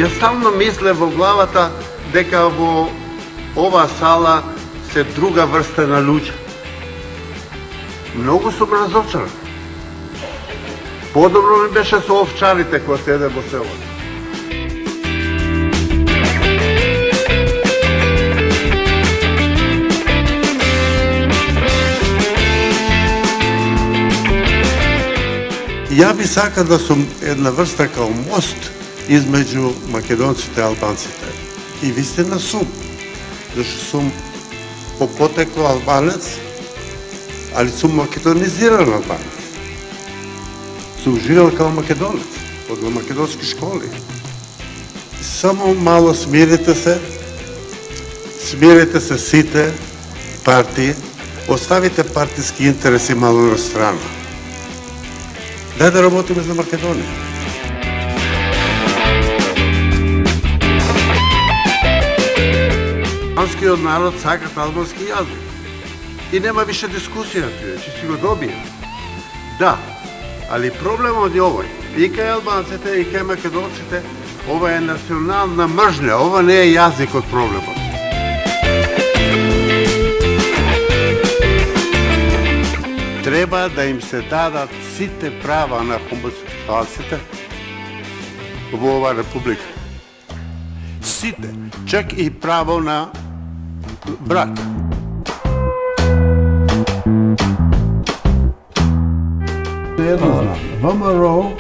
Јас стално мисле во главата дека во оваа сала се друга врста на луѓе. Многу сум разочаран. Подобро ми беше со овчарите кои седе во селото. Ја би сака да сум една врста као мост измеѓу македонците и албанците. И вистина сум. Зашто сум по потекло албанец, али сум македонизиран албанец. Сум живел као македонец, од македонски школи. Само мало смирите се сите партии, оставите партиски интереси мало на страна. Дај да работиме за Македонија. Албанскиот народ сакат албански јазик. И нема више дискусија туе, че си го добија. Да, али проблемот е овој. И кај албанците, и кај македонците, ова е национална мржња, ова не е јазикот проблемот. Треба да им се дадат сите права на хомосексуалците во оваа република. Сите, чак и право на брак. Едно знам, ВМРО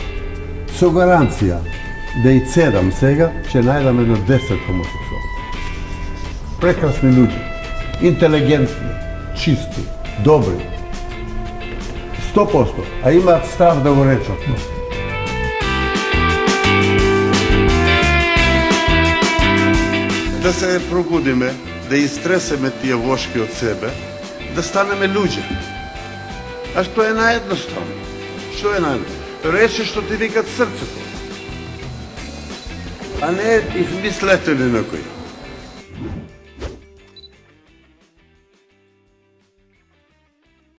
со гаранција да и цедам сега, ќе најдам едно 10 хомосексуалци. Прекрасни луѓе, интелигентни, чисти, добри. 100%, а имаат страв да го речат. Да се пробудиме, да истресеме тие вошки од себе, да станеме луѓе. А што е наедноставно? Што е наедноставно? Речи што ти викат срцето. А не измислете ли некој.